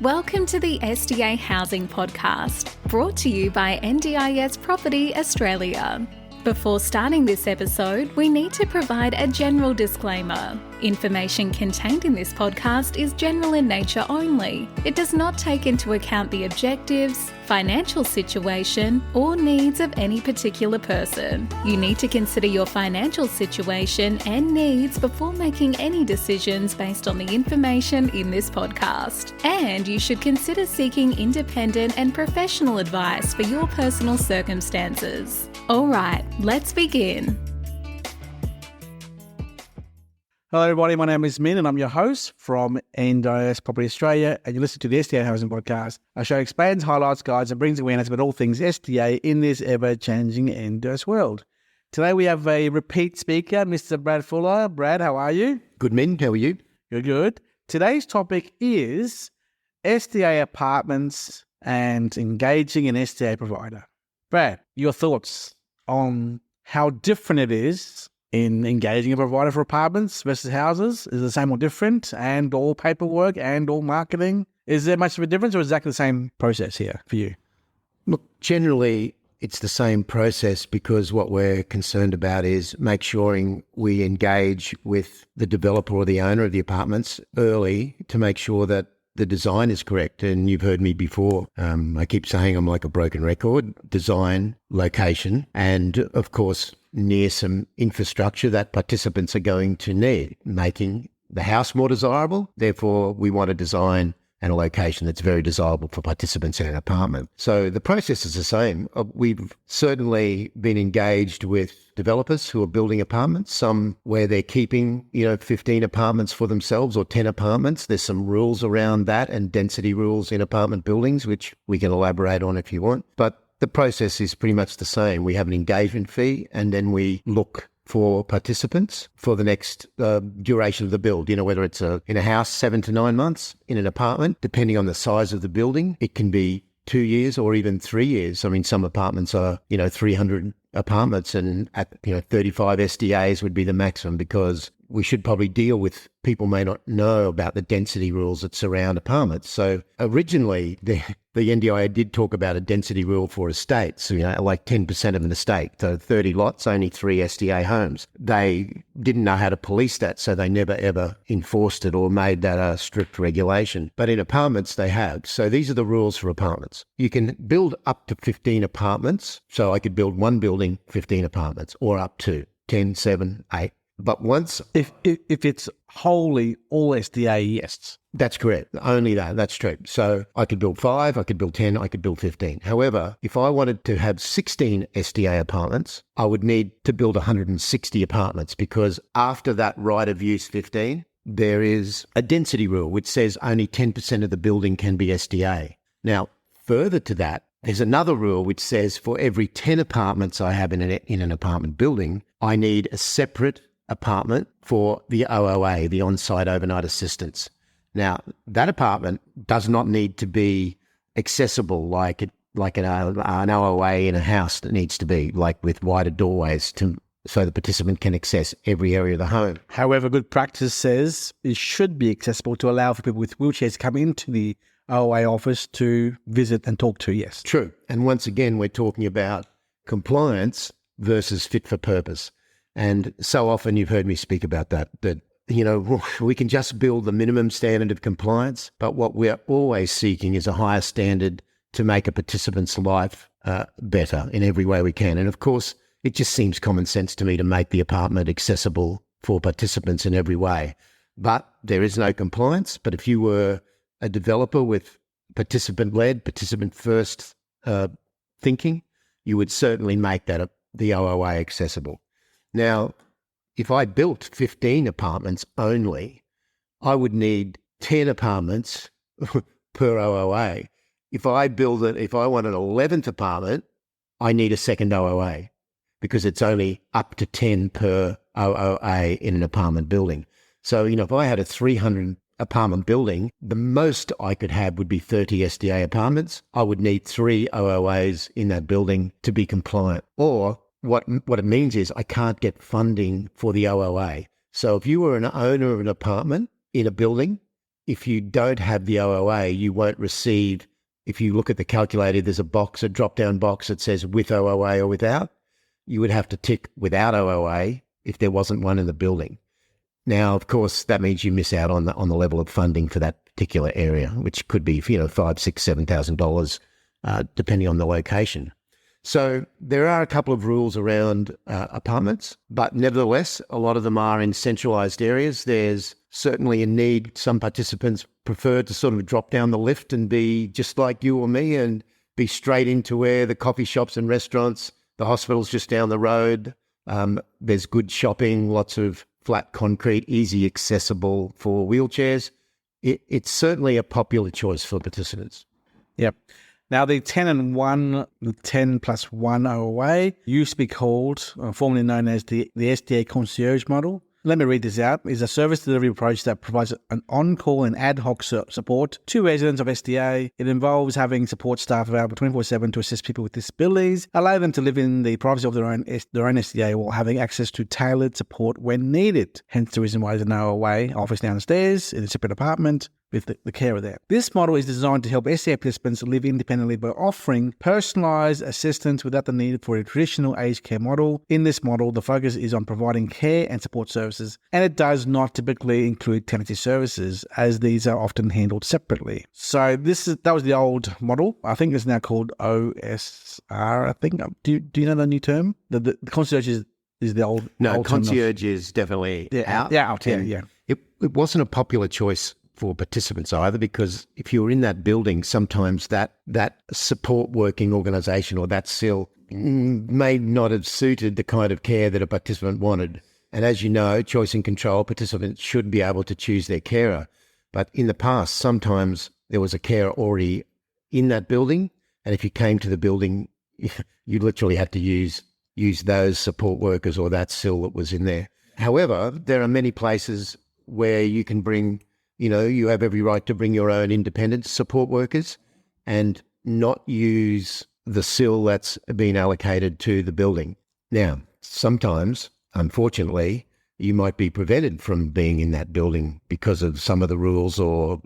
Welcome to the SDA Housing Podcast, brought to you by NDIS Property Australia. Before starting this episode, we need to provide a general disclaimer. Information contained in this podcast is general in nature only. It does not take into account the objectives, financial situation, or needs of any particular person. You need to consider your financial situation and needs before making any decisions based on the information in this podcast. And you should consider seeking independent and professional advice for your personal circumstances. All right, let's begin. Hello everybody, my name is Min and I'm your host from NDIS Property Australia, and you listen to the SDA Housing Podcast. Our show expands, highlights, guides and brings awareness about all things SDA in this ever-changing NDIS world. Today we have a repeat speaker, Mr. Brad Fuller. Brad, how are you? Good, Min. How are you? Good. Today's topic is SDA Apartments and engaging an SDA provider. Brad, your thoughts on how different it is in engaging a provider for apartments versus houses? Is it the same or different? And all paperwork and all marketing? Is there much of a difference, or is it exactly the same process here for you? Look, generally, it's the same process because what we're concerned about is make sure we engage with the developer or the owner of the apartments early to make sure that the design is correct. And you've heard me before. I keep saying I'm like a broken record. Design, location, and of course, near some infrastructure that participants are going to need, making the house more desirable. Therefore, we want a design and a location that's very desirable for participants in an apartment. So the process is the same. We've certainly been engaged with developers who are building apartments, some where they're keeping, 15 apartments for themselves or 10 apartments. There's some rules around that and density rules in apartment buildings, which we can elaborate on if you want. But the process is pretty much the same. We have an engagement fee and then we look for participants for the next duration of the build, whether it's in a house 7 to 9 months, in an apartment, depending on the size of the building, it can be 2 years or even 3 years. I mean, some apartments are, 300 apartments and at, 35 SDAs would be the maximum, because we should probably deal with people may not know about the density rules that surround apartments. So originally, the NDIA did talk about a density rule for estates, like 10% of an estate. So 30 lots, only 3 SDA homes. They didn't know how to police that, so they never ever enforced it or made that a strict regulation. But in apartments, they have. So these are the rules for apartments. You can build up to 15 apartments. So I could build one building, 15 apartments, or up to 10, 7, 8. But once... If it's wholly all SDA, yes. That's correct. Only that. That's true. So I could build 5, I could build 10, I could build 15. However, if I wanted to have 16 SDA apartments, I would need to build 160 apartments, because after that right of use 15, there is a density rule which says only 10% of the building can be SDA. Now, further to that, there's another rule which says for every 10 apartments I have in an apartment building, I need a separate apartment for the OOA, the on-site overnight assistance. Now, that apartment does not need to be accessible like an OOA in a house that needs to be, like with wider doorways so the participant can access every area of the home. However, good practice says it should be accessible to allow for people with wheelchairs to come into the OOA office to visit and talk to, yes. True. And once again, we're talking about compliance versus fit for purpose. And so often you've heard me speak about that we can just build the minimum standard of compliance, but what we're always seeking is a higher standard to make a participant's life better in every way we can. And of course, it just seems common sense to me to make the apartment accessible for participants in every way. But there is no compliance. But if you were a developer with participant-led, participant-first thinking, you would certainly make that the OOA accessible. Now, if I built 15 apartments only, I would need 10 apartments per OOA. If I want an 11th apartment, I need a second OOA, because it's only up to 10 per OOA in an apartment building. So, if I had a 300 apartment building, the most I could have would be 30 SDA apartments. I would need 3 OOAs in that building to be compliant. Or what it means is I can't get funding for the OOA. So if you were an owner of an apartment in a building, if you don't have the OOA, you won't receive, if you look at the calculator, there's a drop-down box that says with OOA or without. You would have to tick without OOA if there wasn't one in the building. Now, of course, that means you miss out on the level of funding for that particular area, which could be, $5,000, $6,000, $7,000, depending on the location. So there are a couple of rules around apartments, but nevertheless, a lot of them are in centralised areas. There's certainly a need. Some participants prefer to sort of drop down the lift and be just like you or me and be straight into where the coffee shops and restaurants, the hospital's just down the road. There's good shopping, lots of flat concrete, easy accessible for wheelchairs. It's certainly a popular choice for participants. Yep. Now, the 10 plus 1 OOA used to be called, formerly known as the SDA concierge model. Let me read this out. It's a service delivery approach that provides an on-call and ad hoc support to residents of SDA. It involves having support staff available 24/7 to assist people with disabilities, allow them to live in the privacy of their own SDA while having access to tailored support when needed. Hence the reason why there's an OOA office downstairs in a separate apartment with the carer there. This model is designed to help SDA participants live independently by offering personalised assistance without the need for a traditional aged care model. In this model, the focus is on providing care and support services, and it does not typically include tenancy services, as these are often handled separately. So that was the old model. I think it's now called OSR, I think. Do you know the new term? The concierge is the old old concierge is definitely out. Yeah, out here, yeah. It wasn't a popular choice for participants either, because if you were in that building, sometimes that support working organisation or that SIL may not have suited the kind of care that a participant wanted. And as you know, choice and control, participants should be able to choose their carer. But in the past, sometimes there was a carer already in that building, and if you came to the building, you literally had to use those support workers or that SIL that was in there. However, there are many places where you can bring, you have every right to bring your own independent support workers and not use the SIL that's been allocated to the building. Now, sometimes, unfortunately, you might be prevented from being in that building because of some of the rules or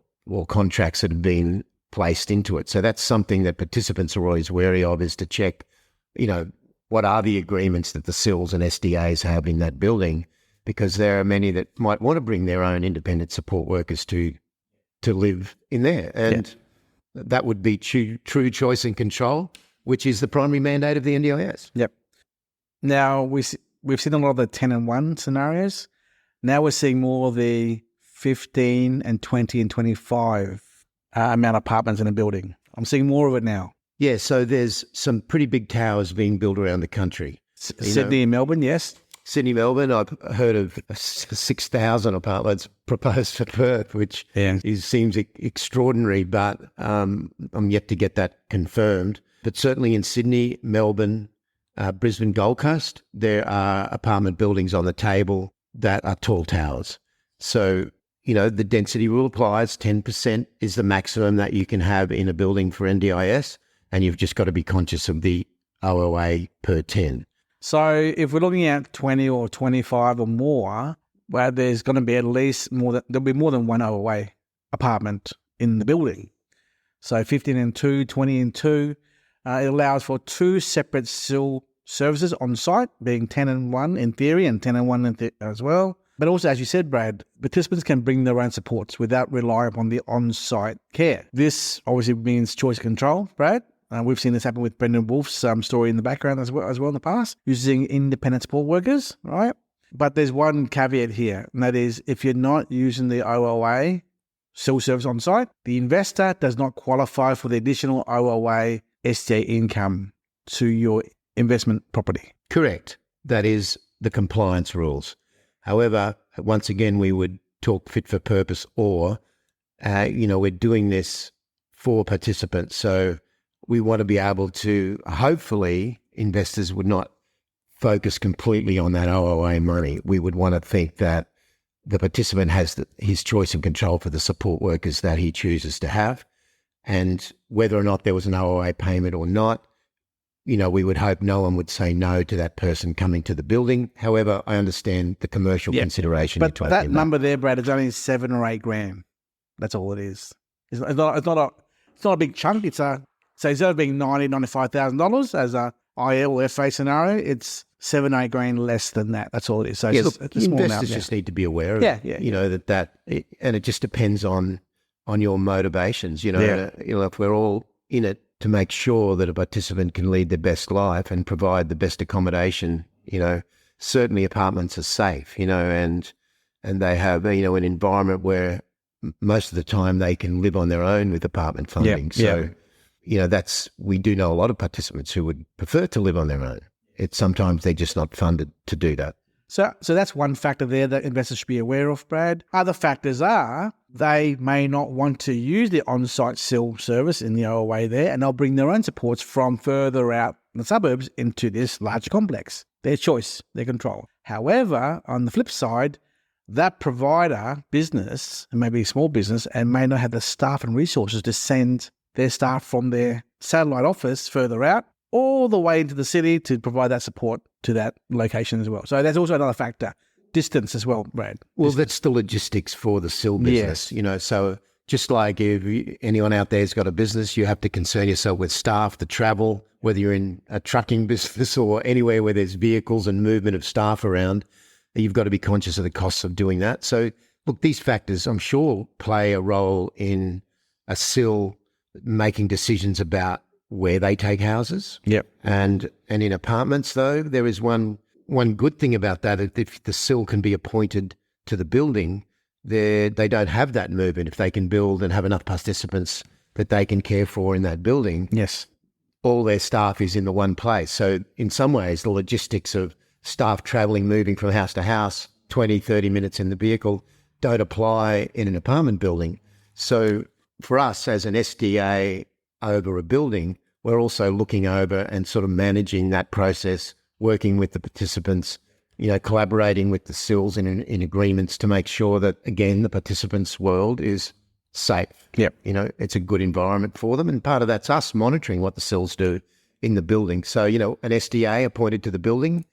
contracts that have been placed into it. So that's something that participants are always wary of, is to check, what are the agreements that the SILs and SDAs have in that building, because there are many that might want to bring their own independent support workers to live in there. And that would be true choice and control, which is the primary mandate of the NDIS. Yep. Now, we've seen a lot of the 10 and 1 scenarios. Now we're seeing more of the 15 and 20 and 25 amount of apartments in a building. I'm seeing more of it now. Yeah, so there's some pretty big towers being built around the country. Sydney and Melbourne, yes. Sydney, Melbourne, I've heard of 6,000 apartments proposed for Perth, which seems extraordinary, but I'm yet to get that confirmed. But certainly in Sydney, Melbourne, Brisbane, Gold Coast, there are apartment buildings on the table that are tall towers. So, the density rule applies. 10% is the maximum that you can have in a building for NDIS, and you've just got to be conscious of the OOA per 10. So if we're looking at 20 or 25 or more, well, there's going to be at least there'll be more than one OOA apartment in the building. So 15 and 2, 20 and 2, it allows for 2 separate SIL services on site, being 10 and 1 in theory and 10 and 1 as well. But also, as you said, Brad, participants can bring their own supports without relying upon the on-site care. This obviously means choice control, Brad. We've seen this happen with Brendan Wolf's story in the background as well in the past, using independent support workers, right? But there's one caveat here, and that is if you're not using the OOA SIL service on site, the investor does not qualify for the additional OOA SDA income to your investment property. Correct. That is the compliance rules. However, once again, we would talk fit for purpose, or, we're doing this for participants. So we want to be able to, hopefully, investors would not focus completely on that OOA money. We would want to think that the participant has his choice and control for the support workers that he chooses to have. And whether or not there was an OOA payment or not, we would hope no one would say no to that person coming to the building. However, I understand the commercial consideration. But that number there, Brad, is only $7 or $8 grand. That's all it is. It's not a big chunk. So instead of being $95,000 as a IL or FA scenario, it's $7-8 grand less than that. That's all it is. So Yeah, it's look, a small investors amount, just need to be aware of Yeah. and it just depends on your motivations. If we're all in it to make sure that a participant can lead their best life and provide the best accommodation, certainly apartments are safe, and they have, an environment where most of the time they can live on their own with apartment funding. We do know a lot of participants who would prefer to live on their own. It's sometimes they're just not funded to do that. So that's one factor there that investors should be aware of, Brad. Other factors are they may not want to use the on-site SIL service in the OOA there, and they'll bring their own supports from further out in the suburbs into this larger complex. Their choice, their control. However, on the flip side, that provider, business, and maybe a small business, and may not have the staff and resources to send their staff from their satellite office further out all the way into the city to provide that support to that location as well. So that's also another factor. Distance as well, Brad. Well, that's the logistics for the SIL business, so just like if anyone out there's got a business, you have to concern yourself with staff, the travel, whether you're in a trucking business or anywhere where there's vehicles and movement of staff around, you've got to be conscious of the costs of doing that. So look, these factors, I'm sure, play a role in a SIL making decisions about where they take houses. Yep. And in apartments, though, there is one good thing about that. If the SIL can be appointed to the building, they don't have that movement. If they can build and have enough participants that they can care for in that building, yes, all their staff is in the one place. So in some ways, the logistics of staff travelling, moving from house to house, 20, 30 minutes in the vehicle, don't apply in an apartment building. So for us as an SDA over a building, we're also looking over and sort of managing that process, working with the participants, collaborating with the SILs in agreements to make sure that, again, the participants' world is safe. Yep. It's a good environment for them. And part of that's us monitoring what the SILs do in the building. So, an SDA appointed to the building,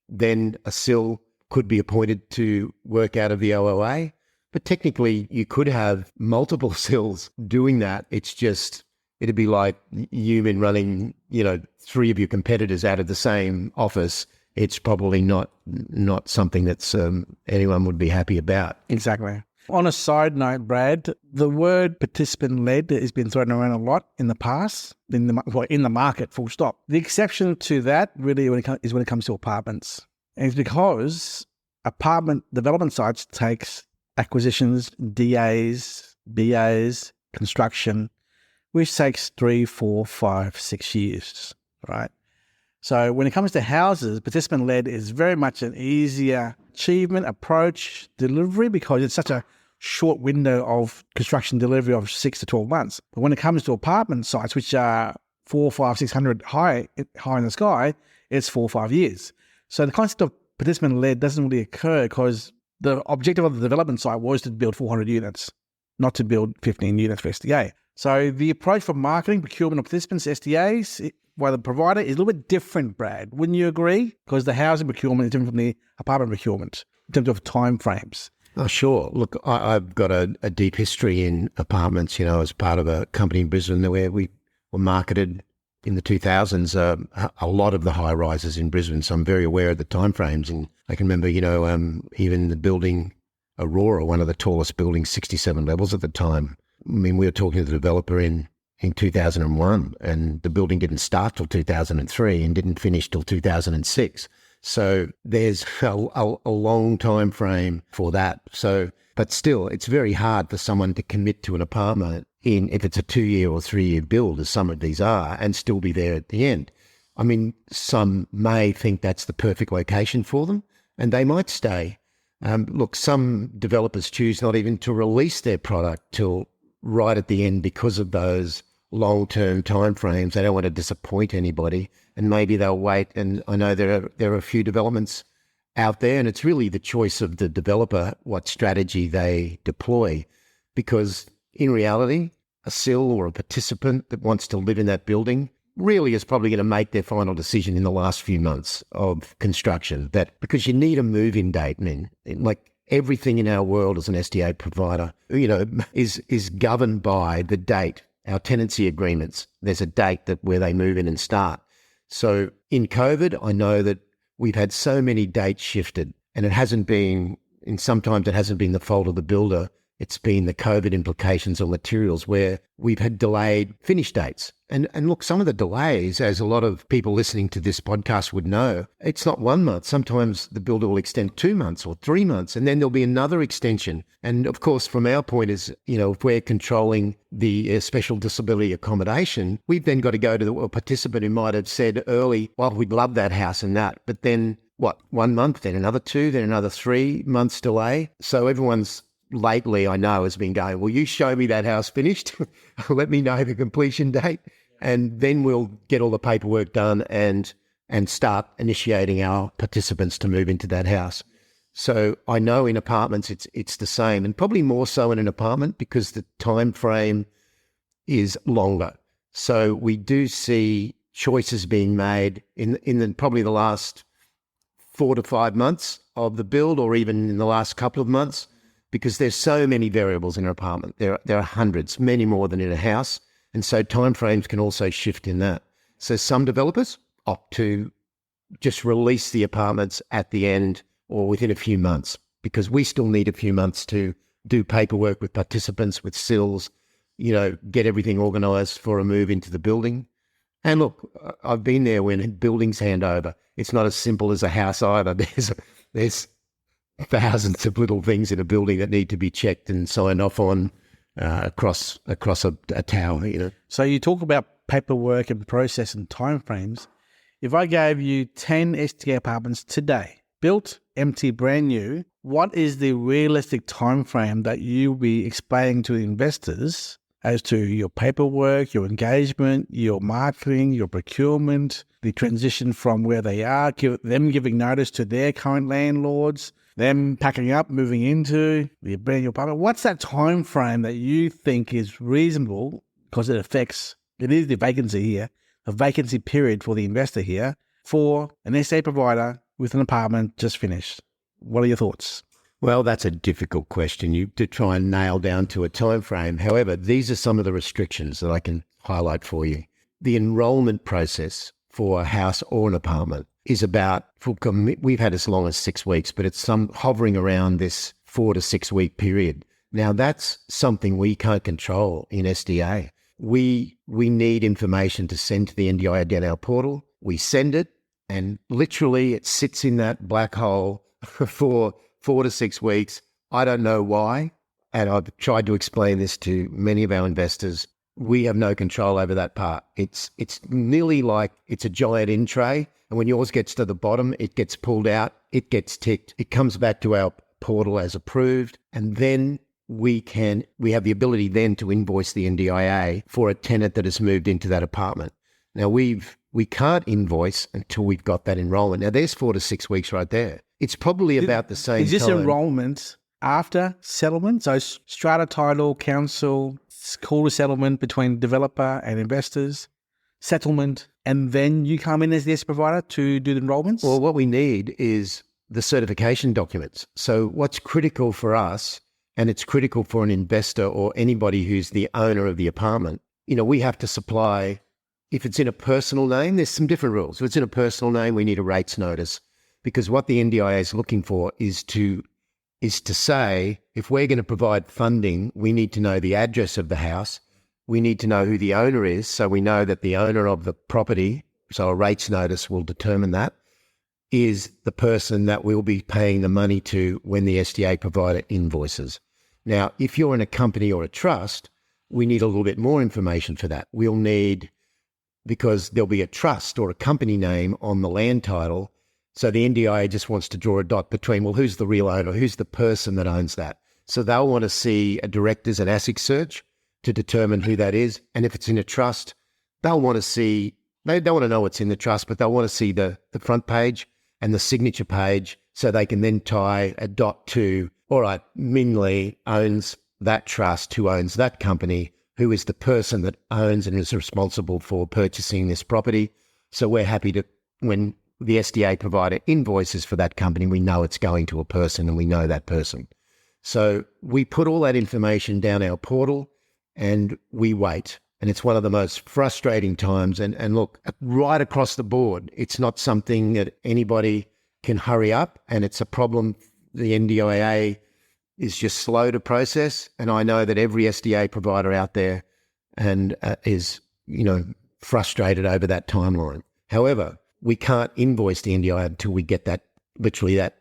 then a SIL could be appointed to work out of the OOA. But technically, you could have multiple SILs doing that. It's just, it'd be like you running, 3 of your competitors out of the same office. It's probably not something that's anyone would be happy about. Exactly. On a side note, Brad, the word participant-led has been thrown around a lot in the past, in the market, full stop. The exception to that really is when it comes to apartments. And it's because apartment development sites takes acquisitions, DAs, BAs, construction, which takes 3, 4, 5, 6 years, right? So when it comes to houses, participant-led is very much an easier achievement, approach, delivery, because it's such a short window of construction delivery of 6 to 12 months. But when it comes to apartment sites, which are 400, 500, 600 high in the sky, it's 4 or 5 years. So the concept of participant-led doesn't really occur because the objective of the development site was to build 400 units, not to build 15 units for SDA. So the approach for marketing, procurement of participants, SDAs, by the provider is a little bit different, Brad. Wouldn't you agree? Because the housing procurement is different from the apartment procurement in terms of timeframes. Oh, sure. Look, I've got a deep history in apartments, as part of a company in Brisbane where we were marketed in the 2000s, a lot of the high rises in Brisbane. So I'm very aware of the timeframes. And I can remember, even the building Aurora, one of the tallest buildings, 67 levels at the time. I mean, we were talking to the developer in 2001, and the building didn't start till 2003 and didn't finish till 2006. So there's a long time frame for that. So, but still, it's very hard for someone to commit to an apartment if it's a 2-year or 3-year build, as some of these are, and still be there at the end. I mean, some may think that's the perfect location for them, and they might stay. Look, some developers choose not even to release their product till right at the end because of those long-term timeframes. They don't want to disappoint anybody, and maybe they'll wait. And I know there are a few developments out there, and it's really the choice of the developer what strategy they deploy, because in reality, a SIL or a participant that wants to live in that building really is probably going to make their final decision in the last few months of construction. That because you need a move-in date, like everything in our world as an SDA provider, is governed by the date. Our tenancy agreements, there's a date where they move in and start. So in COVID, I know that we've had so many dates shifted, and sometimes it hasn't been the fault of the builder. It's been the COVID implications on materials where we've had delayed finish dates. And look, some of the delays, as a lot of people listening to this podcast would know, it's not 1 month. Sometimes the builder will extend 2 months or 3 months, and then there'll be another extension. And of course, from our point is, if we're controlling the special disability accommodation, we've then got to go to a participant who might have said early, well, we'd love that house and that, but then 1 month, then another 2, then another 3 months delay. So everyone's lately, I know, has been going, will you show me that house finished? Let me know the completion date. And then we'll get all the paperwork done and start initiating our participants to move into that house. So I know in apartments it's the same, and probably more so in an apartment because the time frame is longer. So we do see choices being made in probably the last 4 to 5 months of the build, or even in the last couple of months, because there's so many variables in an apartment. There are hundreds, many more than in a house. And so timeframes can also shift in that. So some developers opt to just release the apartments at the end or within a few months, because we still need a few months to do paperwork with participants, with sills, get everything organised for a move into the building. And look, I've been there when buildings hand over. It's not as simple as a house either. There's thousands of little things in a building that need to be checked and signed off on across a tower. So you talk about paperwork and process and timeframes. If I gave you 10 SDA apartments today, built, empty, brand new, what is the realistic timeframe that you'll be explaining to investors as to your paperwork, your engagement, your marketing, your procurement, the transition from where they are, them giving notice to their current landlords, them packing up, moving into the brand new apartment? What's that time frame that you think is reasonable, because it is the vacancy here, a vacancy period for the investor here, for an SDA provider with an apartment just finished? What are your thoughts? Well, that's a difficult question to try and nail down to a time frame. However, these are some of the restrictions that I can highlight for you. The enrolment process for a house or an apartment is we've had as long as 6 weeks, but it's hovering around this 4 to 6 week period. Now, that's something we can't control in SDA. We need information to send to the NDIS portal. We send it, and literally it sits in that black hole for 4 to 6 weeks. I don't know why, and I've tried to explain this to many of our investors. We have no control over that part. It's nearly like it's a giant in tray, and when yours gets to the bottom, it gets pulled out, it gets ticked, it comes back to our portal as approved, and then we have the ability then to invoice the NDIA for a tenant that has moved into that apartment. Now, we can't invoice until we've got that enrollment. Now, there's 4 to 6 weeks right there. It's probably about the same time. Is this enrollment after settlement? So strata title, council, call to settlement between developer and investors, settlement, and then you come in as the SDA provider to do the enrollments? Well, what we need is the certification documents. So what's critical for us, and it's critical for an investor or anybody who's the owner of the apartment, we have to supply, if it's in a personal name, there's some different rules. If it's in a personal name, we need a rates notice, because what the NDIA is looking for is to say, if we're going to provide funding, we need to know the address of the house. We need to know who the owner is, so we know that the owner of the property, so a rates notice will determine that, is the person that we'll be paying the money to when the SDA provider invoices. Now, if you're in a company or a trust, we need a little bit more information for that. We'll need, because there'll be a trust or a company name on the land title, so the NDIA just wants to draw a dot between, well, who's the real owner? Who's the person that owns that? So they'll want to see a directors and ASIC search to determine who that is. And if it's in a trust, they'll want to see, they don't want to know what's in the trust, but they'll want to see the front page and the signature page, so they can then tie a dot to, all right, Minley owns that trust, who owns that company, who is the person that owns and is responsible for purchasing this property. So we're happy to, when the SDA provider invoices for that company, we know it's going to a person and we know that person. So we put all that information down our portal and we wait. And it's one of the most frustrating times. And look, right across the board, it's not something that anybody can hurry up, and it's a problem. The NDIA is just slow to process. And I know that every SDA provider out there and is, frustrated over that timeline. However, we can't invoice the NDIA until we get that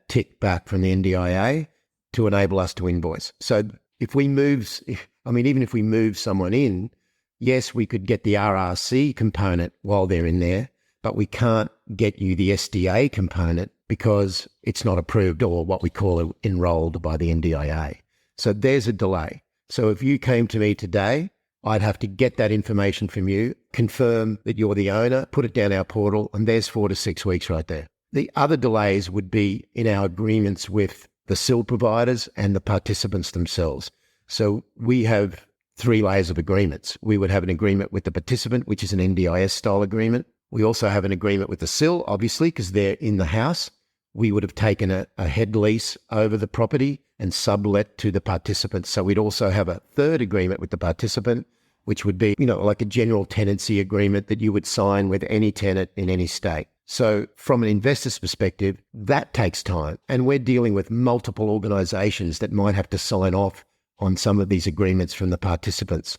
tick back from the NDIA to enable us to invoice. So even if we move someone in, yes, we could get the RRC component while they're in there, but we can't get you the SDA component because it's not approved, or what we call enrolled by the NDIA. So there's a delay. So if you came to me today, I'd have to get that information from you, confirm that you're the owner, put it down our portal, and there's 4 to 6 weeks right there. The other delays would be in our agreements with the SIL providers and the participants themselves. So we have 3 layers of agreements. We would have an agreement with the participant, which is an NDIS style agreement. We also have an agreement with the SIL, obviously, because they're in the house. We would have taken a head lease over the property and sublet to the participants. So we'd also have a third agreement with the participant, which would be, like a general tenancy agreement that you would sign with any tenant in any state. So from an investor's perspective, that takes time. And we're dealing with multiple organisations that might have to sign off on some of these agreements from the participants.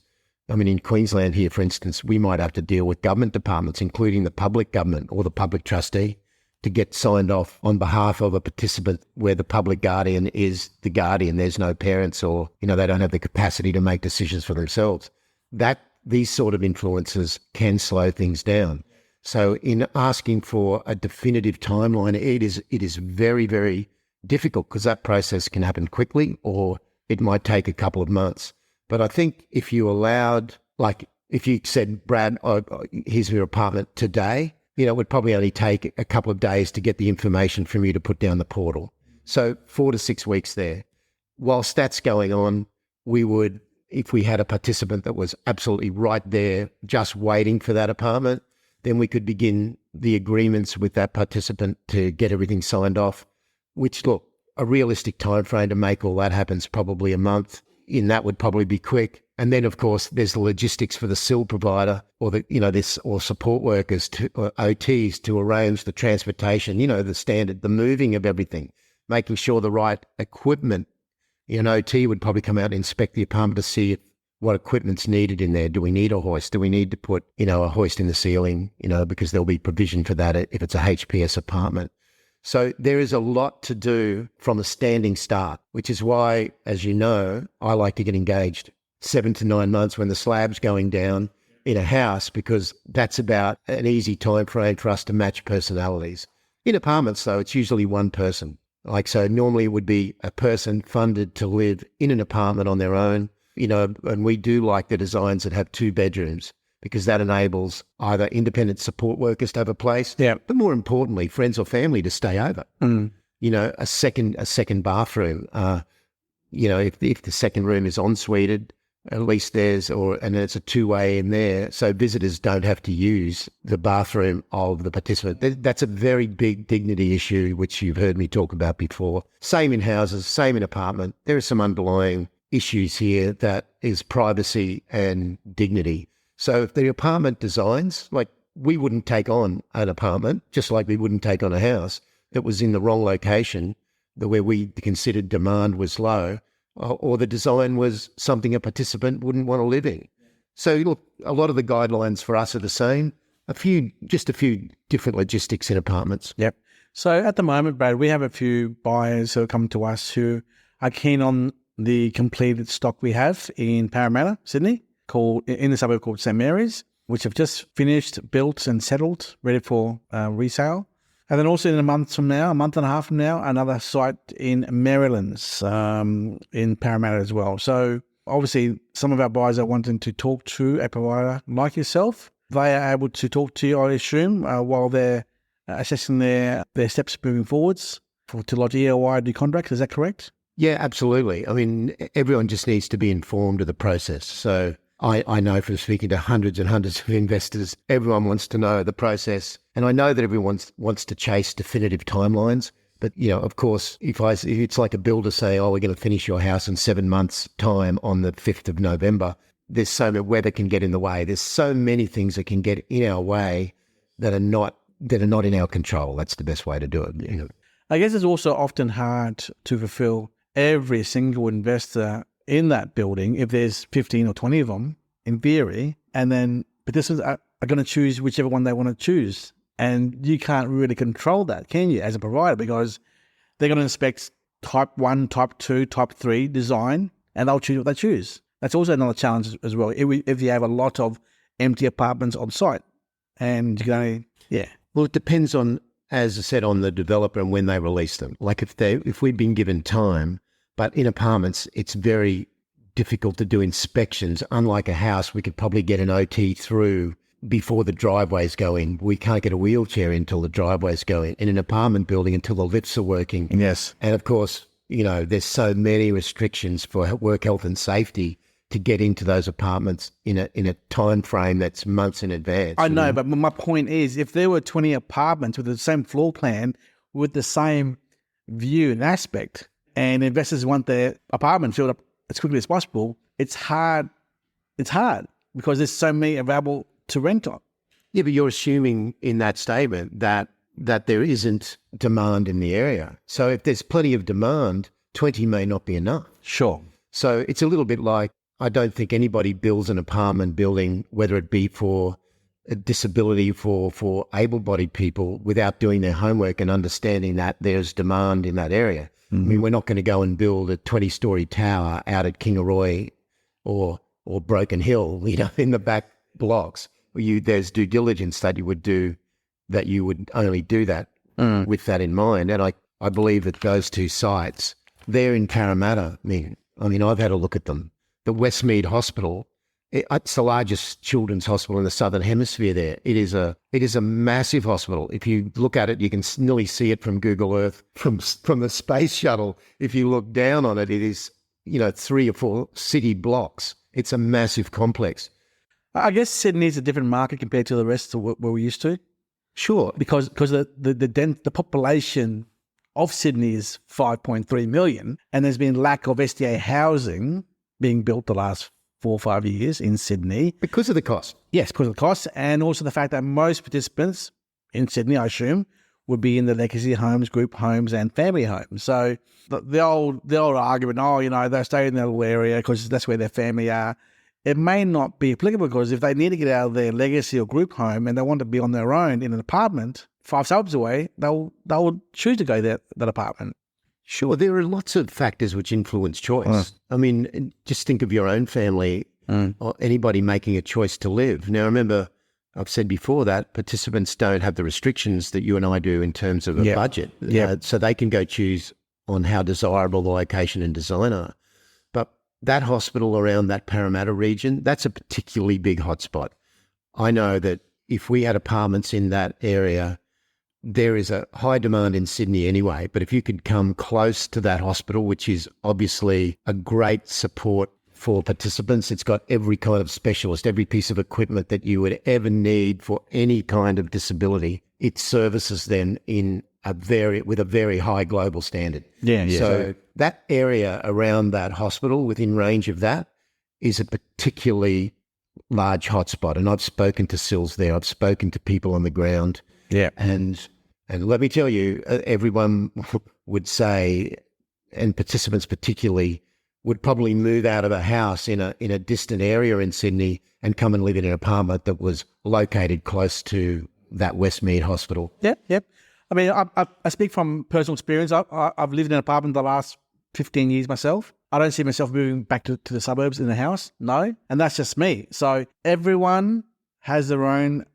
In Queensland here, for instance, we might have to deal with government departments, including the public government or the public trustee, to get signed off on behalf of a participant where the public guardian is the guardian. There's no parents, or, they don't have the capacity to make decisions for themselves. These sort of influences can slow things down. So in asking for a definitive timeline, it is very, very difficult, because that process can happen quickly or it might take a couple of months. But I think if you if you said, Brad, here's your apartment today, it would probably only take a couple of days to get the information from you to put down the portal. So 4 to 6 weeks there. Whilst that's going on, we would, if we had a participant that was absolutely right there, just waiting for that apartment, then we could begin the agreements with that participant to get everything signed off, which, look, a realistic time frame to make all that happen is probably a month. In that would probably be quick. And then, of course, there's the logistics for the SIL provider or or support workers or OTs to arrange the transportation, the standard, the moving of everything, making sure the right equipment. An OT would probably come out and inspect the apartment to see what equipment's needed in there. Do we need a hoist? Do we need to put, a hoist in the ceiling, because there'll be provision for that if it's a HPS apartment. So there is a lot to do from a standing start, which is why, as you know, I like to get engaged 7 to 9 months when the slab's going down in a house, because that's about an easy time frame for us to match personalities. In apartments, though, it's usually one person. So normally it would be a person funded to live in an apartment on their own, and we do like the designs that have 2 bedrooms, because that enables either independent support workers to have a place, but more importantly, friends or family to stay over. A second bathroom. If the second room is ensuited, at least and it's a 2-way in there, so visitors don't have to use the bathroom of the participant. That's a very big dignity issue, which you've heard me talk about before. Same in houses, same in apartment. There are some underlying issues here that is privacy and dignity. So if the apartment designs, we wouldn't take on an apartment, just like we wouldn't take on a house that was in the wrong location, where we considered demand was low, or the design was something a participant wouldn't want to live in. So look, a lot of the guidelines for us are the same. Just a few different logistics in apartments. Yep. So at the moment, Brad, we have a few buyers who come to us who are keen on the completed stock we have in Parramatta, Sydney, in the suburb called St Mary's, which have just finished, built and settled, ready for resale. And then also in a month and a half from now, another site in Maryland's in Parramatta as well. So obviously some of our buyers are wanting to talk to a provider like yourself. They are able to talk to you, I assume, while they're assessing their steps moving forwards to lodge EOI do contracts. Is that correct? Yeah, absolutely. Everyone just needs to be informed of the process. So I know from speaking to hundreds and hundreds of investors, everyone wants to know the process. And I know that everyone wants to chase definitive timelines. But, of course, if it's like a builder saying, oh, we're going to finish your house in 7 months' time on the 5th of November, there's so much weather can get in the way. There's so many things that can get in our way that are not in our control. That's the best way to do it. I guess it's also often hard to fulfill every single investor in that building if there's 15 or 20 of them, in theory, and then participants are going to choose whichever one they want to choose. And you can't really control that, can you, as a provider? Because they're going to inspect type 1, type 2, type 3 design, and they'll choose what they choose. That's also another challenge as well. If you have a lot of empty apartments on site, and you're going to, Well, it depends on, as I said, on the developer and when they release them. Like if we've been given time, but in apartments, it's very difficult to do inspections. Unlike a house, we could probably get an OT through before the driveways go in. We can't get a wheelchair in until the driveways go in. In an apartment building, until the lifts are working. Yes. And of course, there's so many restrictions for work health and safety to get into those apartments in a time frame that's months in advance. I know, but my point is, if there were 20 apartments with the same floor plan, with the same view and aspect, and investors want their apartment filled up as quickly as possible, it's hard. It's hard because there's so many available to rent on. Yeah, but you're assuming in that statement that there isn't demand in the area. So if there's plenty of demand, 20 may not be enough. Sure. So it's a little bit like, I don't think anybody builds an apartment building, whether it be for a disability, for able-bodied people, without doing their homework and understanding that there's demand in that area. Mm-hmm. I mean, we're not going to go and build a 20-story tower out at Kingaroy or Broken Hill, in the back blocks. There's due diligence that you would do, that you would only do that with that in mind. And I believe that those two sites, they're in Parramatta. I mean, I've had a look at them. The Westmead Hospital, it's the largest children's hospital in the Southern Hemisphere there. It is a massive hospital. If you look at it, you can nearly see it from Google Earth, from the space shuttle. If you look down on it, it is, 3 or 4 city blocks. It's a massive complex. I guess Sydney is a different market compared to the rest of what we're used to. Sure. Because the population of Sydney is 5.3 million, and there's been lack of SDA housing being built the last 4 or 5 years in Sydney. Because of the cost. Yes, because of the cost, and also the fact that most participants in Sydney, I assume, would be in the legacy homes, group homes, and family homes. So the old argument, they stay in their little area because that's where their family are. It may not be applicable because if they need to get out of their legacy or group home and they want to be on their own in an apartment 5 suburbs away, they'll choose to go that apartment. Sure, there are lots of factors which influence choice. I mean, just think of your own family or anybody making a choice to live. Now, remember, I've said before that participants don't have the restrictions that you and I do in terms of a budget. So they can go choose on how desirable the location and design are. But that hospital around that Parramatta region, that's a particularly big hotspot. I know that if we had apartments in that area, there is a high demand in Sydney anyway, but if you could come close to that hospital, which is obviously a great support for participants, it's got every kind of specialist, every piece of equipment that you would ever need for any kind of disability. It services them with a very high global standard. So that area around that hospital, within range of that, is a particularly large hotspot. And I've spoken to SILs there. I've spoken to people on the ground. Yeah. And let me tell you, everyone would say, and participants particularly, would probably move out of a house in a distant area in Sydney and come and live in an apartment that was located close to that Westmead Hospital. Yep. I mean, I speak from personal experience. I've lived in an apartment the last 15 years myself. I don't see myself moving back to the suburbs in a house. No. And that's just me. So everyone has their own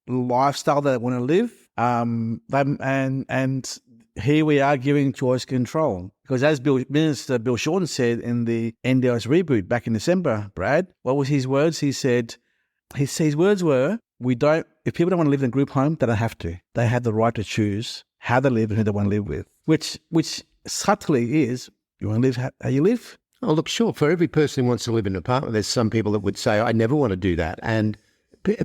lifestyle that they want to live. And here we are giving choice control. Because as Minister Bill Shorten said in the NDIS reboot back in December, Brad, what was his words? He said, his words were, if people don't want to live in a group home, they don't have to. They have the right to choose how they live and who they want to live with, which subtly is, you want to live how you live? Oh, look, sure. For every person who wants to live in an apartment, there's some people that would say, I never want to do that. And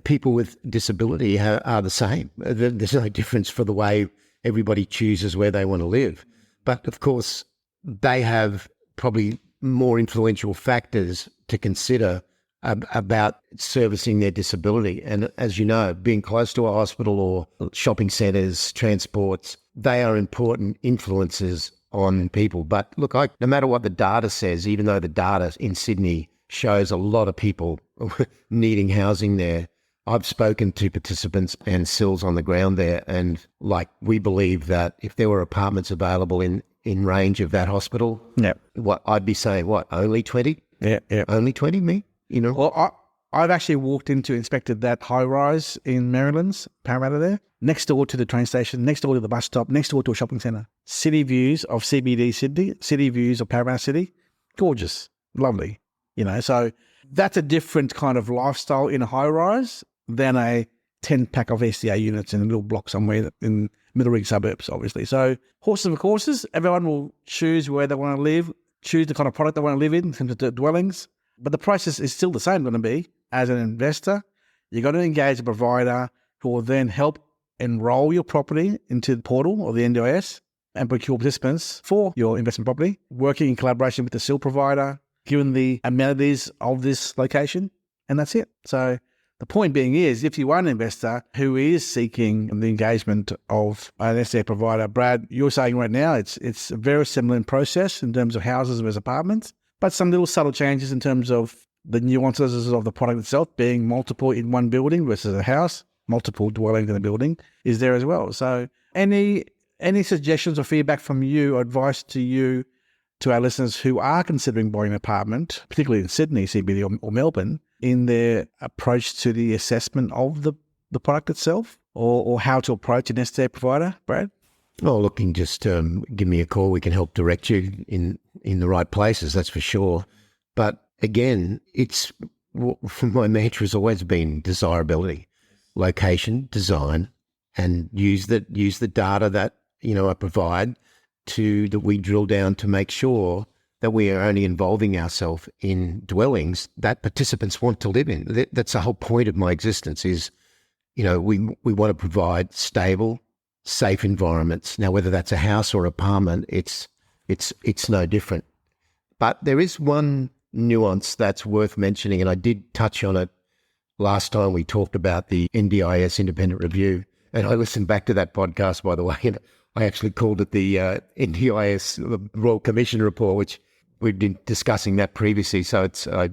people with disability are the same. There's no difference for the way everybody chooses where they want to live. But of course, they have probably more influential factors to consider about servicing their disability. And as you know, being close to a hospital or shopping centres, transports, they are important influences on people. But look, no matter what the data says, even though the data in Sydney shows a lot of people needing housing there, I've spoken to participants and SILs on the ground there, and we believe that if there were apartments available in range of that hospital, what I'd be saying, only 20? Yeah. Only 20, me? Well, I've actually inspected that high-rise in Maryland's Parramatta there, next door to the train station, next door to the bus stop, next door to a shopping centre. City views of CBD Sydney, city views of Parramatta City, gorgeous, lovely. So that's a different kind of lifestyle in a high-rise than a 10-pack of SDA units in a little block somewhere in middle ring suburbs, obviously. So horses for courses, everyone will choose where they want to live, choose the kind of product they want to live in terms of the dwellings. But the process is still the same going to be. As an investor, you're going to engage a provider who will then help enroll your property into the portal or the NDIS and procure participants for your investment property, working in collaboration with the SIL provider, given the amenities of this location, and that's it. So the point being is, if you are an investor who is seeking the engagement of an SDA provider, Brad, you're saying right now it's very similar in process in terms of houses versus apartments, but some little subtle changes in terms of the nuances of the product itself being multiple in one building versus a house, multiple dwellings in a building is there as well. So any suggestions or feedback from you or advice to our listeners who are considering buying an apartment, particularly in Sydney, CBD or Melbourne, in their approach to the assessment of the product itself or how to approach an SDA provider, Brad? Oh, look, you can just give me a call. We can help direct you in the right places, that's for sure. But again, my mantra has always been desirability, location, design, and use the data that I provide that we drill down to make sure that we are only involving ourselves in dwellings that participants want to live in. That's the whole point of my existence is, we want to provide stable, safe environments. Now, whether that's a house or apartment, it's no different. But there is one nuance that's worth mentioning, and I did touch on it last time we talked about the NDIS independent review. And I listened back to that podcast, by the way, and I actually called it the NDIS the Royal Commission report, which we've been discussing that previously. So I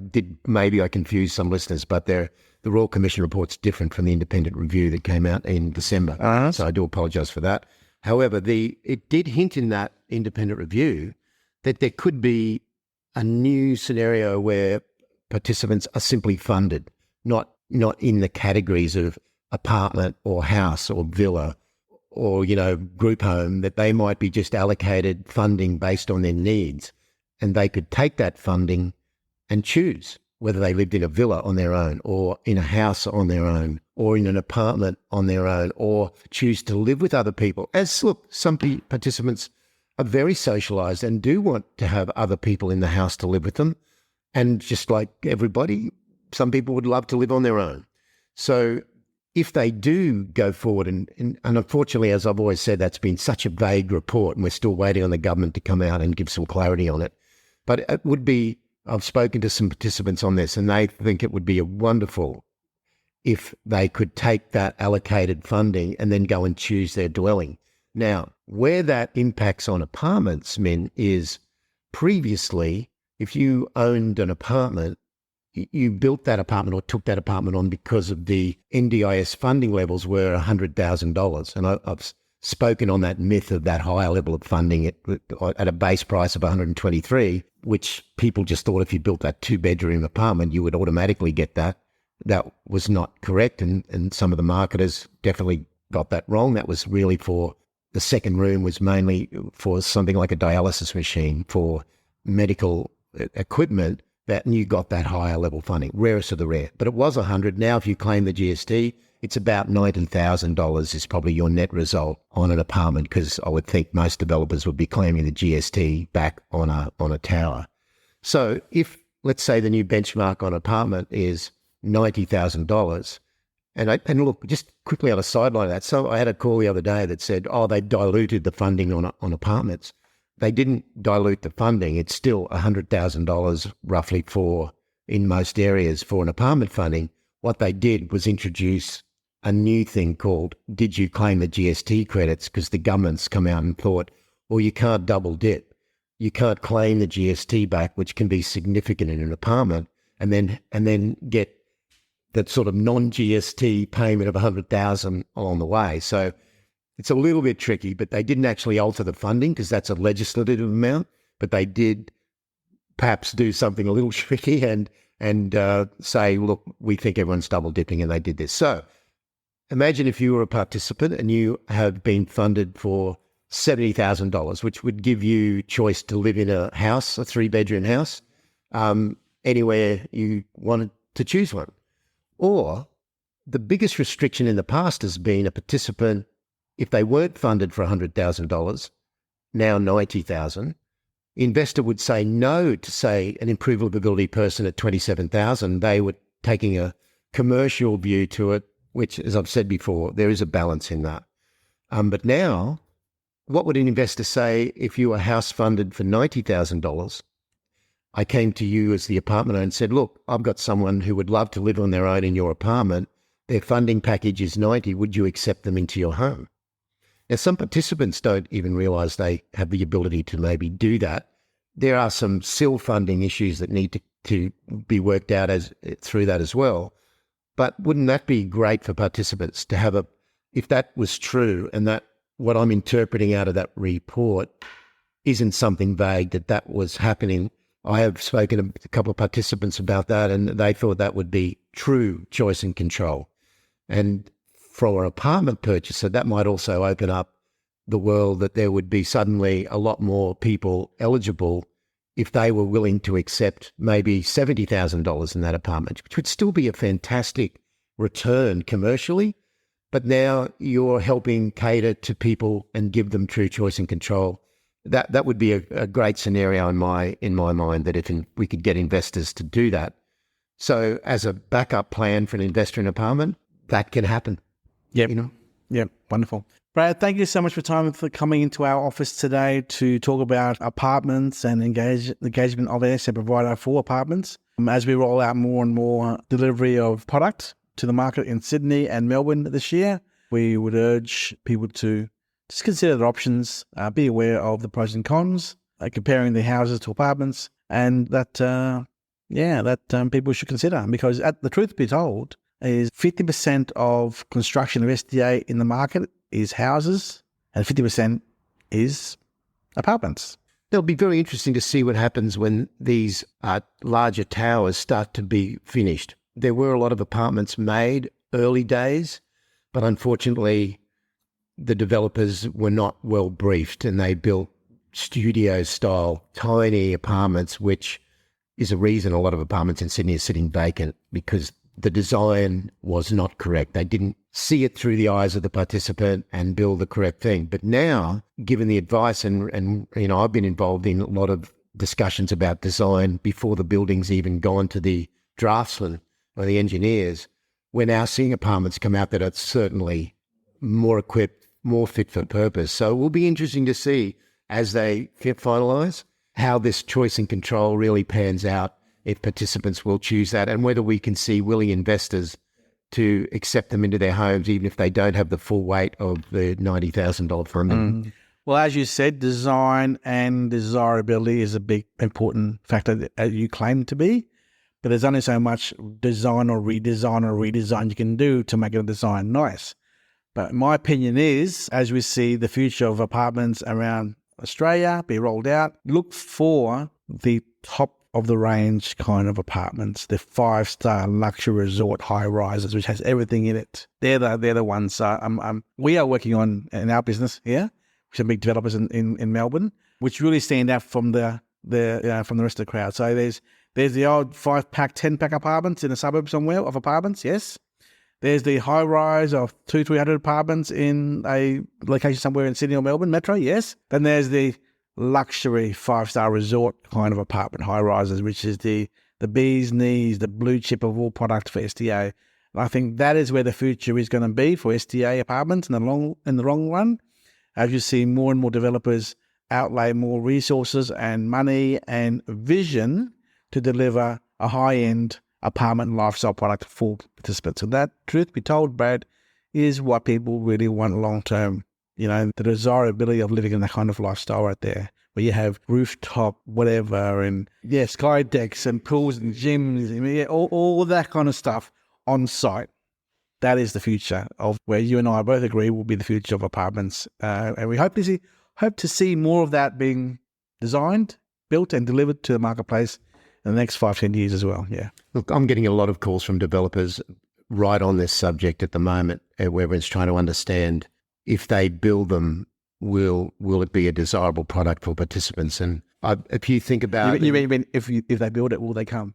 confused some listeners, but the Royal Commission report's different from the independent review that came out in December. So I do apologise for that. However, it did hint in that independent review that there could be a new scenario where participants are simply funded, not in the categories of apartment or house or villa or, group home, that they might be just allocated funding based on their needs. And they could take that funding and choose whether they lived in a villa on their own or in a house on their own or in an apartment on their own or choose to live with other people. Some participants are very socialised and do want to have other people in the house to live with them. And just like everybody, some people would love to live on their own. So if they do go forward, and unfortunately, as I've always said, that's been such a vague report and we're still waiting on the government to come out and give some clarity on it. But it would be, I've spoken to some participants on this and they think it would be wonderful if they could take that allocated funding and then go and choose their dwelling. Now, where that impacts on apartments, Min, is previously, if you owned an apartment, you built that apartment or took that apartment on because of the NDIS funding levels were $100,000. And I've spoken on that myth of that higher level of funding at a base price of 123, which people just thought if you built that 2-bedroom apartment, you would automatically get that. That was not correct. And some of the marketers definitely got that wrong. That was really for the second room was mainly for something like a dialysis machine, for medical equipment, that you got that higher level funding, rarest of the rare. But it was 100. Now, if you claim the GST, it's about $90,000 is probably your net result on an apartment, because I would think most developers would be claiming the GST back on a tower. So if, let's say, the new benchmark on apartment is $90,000, and look, just quickly on a sideline of that, so I had a call the other day that said, they diluted the funding on apartments. They didn't dilute the funding. It's still $100,000 roughly in most areas for an apartment funding. What they did was introduce a new thing called, did you claim the GST credits? Because the government's come out and thought, well, you can't double dip. You can't claim the GST back, which can be significant in an apartment, and then get that sort of non-GST payment of $100,000 along the way. So it's a little bit tricky, but they didn't actually alter the funding because that's a legislative amount, but they did perhaps do something a little tricky and say, look, we think everyone's double dipping, and they did this. So imagine if you were a participant and you have been funded for $70,000, which would give you choice to live in a house, a 3-bedroom house, anywhere you wanted to choose one. Or the biggest restriction in the past has been a participant, if they weren't funded for $100,000, now $90,000, investor would say no to, say, an improvability person at $27,000. They were taking a commercial view to it, which, as I've said before, there is a balance in that. But now, what would an investor say if you were house funded for $90,000? I came to you as the apartment owner and said, look, I've got someone who would love to live on their own in your apartment. Their funding package is 90. Would you accept them into your home? Now, some participants don't even realise they have the ability to maybe do that. There are some SIL funding issues that need to be worked out through that as well. But wouldn't that be great for participants to have if that was true, and that what I'm interpreting out of that report isn't something vague, that was happening? I have spoken to a couple of participants about that, and they thought that would be true choice and control. And for an apartment purchaser, that might also open up the world that there would be suddenly a lot more people eligible if they were willing to accept maybe $70,000 in that apartment, which would still be a fantastic return commercially. But now you're helping cater to people and give them true choice and control. That would be a great scenario in my mind, that if we could get investors to do that. So as a backup plan for an investor in an apartment, that can happen. Yep. Yep. Wonderful. Brad, thank you so much for coming into our office today to talk about apartments and engagement of an SDA provider for apartments. As we roll out more and more delivery of product to the market in Sydney and Melbourne this year, we would urge people to just consider the options, be aware of the pros and cons, comparing the houses to apartments, and that people should consider, because the truth be told is 50% of construction of SDA in the market is houses and 50% is apartments. It'll be very interesting to see what happens when these larger towers start to be finished. There were a lot of apartments made early days, but unfortunately the developers were not well briefed, and they built studio-style tiny apartments, which is a reason a lot of apartments in Sydney are sitting vacant, because the design was not correct. They didn't see it through the eyes of the participant and build the correct thing. But now, given the advice, and I've been involved in a lot of discussions about design before the building's even gone to the draftsman or the engineers, we're now seeing apartments come out that are certainly more equipped, more fit for purpose. So it will be interesting to see, as they finalise, how this choice and control really pans out, if participants will choose that, and whether we can see willing investors to accept them into their homes, even if they don't have the full weight of the $90,000 funding. Well, as you said, design and desirability is a big important factor, as you claim to be, but there's only so much design or redesign you can do to make a design nice. But my opinion is, as we see the future of apartments around Australia be rolled out, look for the top of the range kind of apartments, the 5-star luxury resort high rises, which has everything in it. They're the ones we are working on in our business here, which are big developers in Melbourne, which really stand out from the rest of the crowd. So there's the old 5-pack, 10-pack apartments in a suburb somewhere of apartments, yes. There's the high rise of 200-300 apartments in a location somewhere in Sydney or Melbourne Metro, yes. Then there's the luxury 5-star resort kind of apartment high rises, which is the bee's knees, the blue chip of all products for SDA. And I think that is where the future is going to be for SDA apartments in the long run, as you see more and more developers outlay more resources and money and vision to deliver a high-end apartment lifestyle product for participants. And that, truth be told, Brad, is what people really want long-term. The desirability of living in that kind of lifestyle right there, where you have rooftop, whatever, and sky decks and pools and gyms, all that kind of stuff on site. That is the future of where you and I both agree will be the future of apartments. And we hope to see more of that being designed, built and delivered to the marketplace in the next 5-10 years as well. Yeah. Look, I'm getting a lot of calls from developers right on this subject at the moment, where everyone's trying to understand if they build them, will it be a desirable product for participants? And if you think about you mean if they build it, will they come?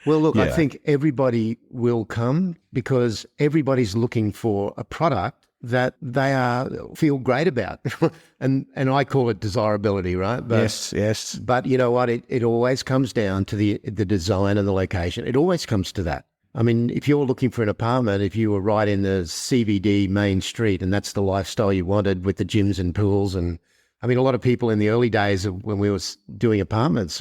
Well, look, I think everybody will come because everybody's looking for a product that they feel great about, and I call it desirability, right? But, yes. But you know what? It always comes down to the design and the location. It always comes to that. I mean, if you're looking for an apartment, if you were right in the CBD main street and that's the lifestyle you wanted with the gyms and pools, and I mean, a lot of people in the early days of when we were doing apartments,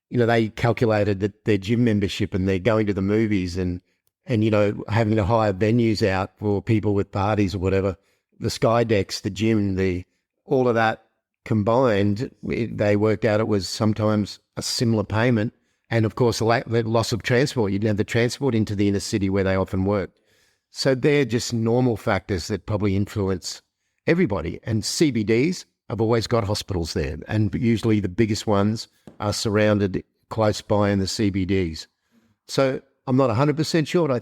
they calculated that their gym membership and they're going to the movies and having to hire venues out for people with parties or whatever, the sky decks, the gym, all of that combined, they worked out it was sometimes a similar payment. And of course, the loss of transport. You didn't have the transport into the inner city where they often worked. So they're just normal factors that probably influence everybody. And CBDs have always got hospitals there. And usually the biggest ones are surrounded close by in the CBDs. So I'm not 100% sure.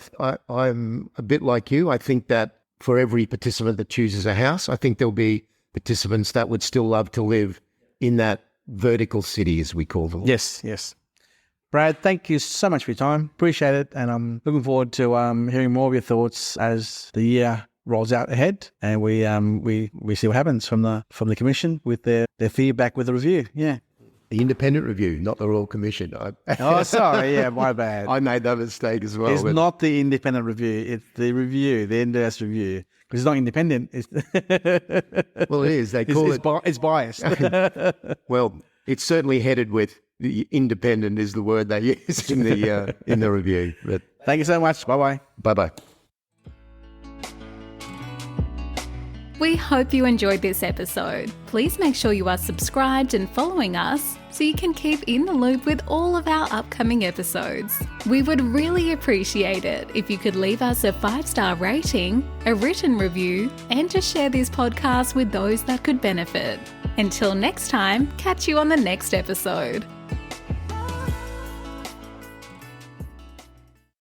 I'm a bit like you. I think that for every participant that chooses a house, I think there'll be participants that would still love to live in that vertical city, as we call them. Yes. Brad, thank you so much for your time. Appreciate it. And I'm looking forward to hearing more of your thoughts as the year rolls out ahead, and we see what happens from the commission with their feedback with the review. Yeah. The independent review, not the Royal Commission. Sorry. Yeah, my bad. I made that mistake as well. It's not the independent review. It's the review, the NDIS review. Because it's not independent. Well, it is. They call it's biased. Well, it's certainly headed with the independent is the word they use in the review. But thank you so much. Bye-bye. Bye-bye. We hope you enjoyed this episode. Please make sure you are subscribed and following us so you can keep in the loop with all of our upcoming episodes. We would really appreciate it if you could leave us a 5-star rating, a written review, and to share this podcast with those that could benefit. Until next time, catch you on the next episode.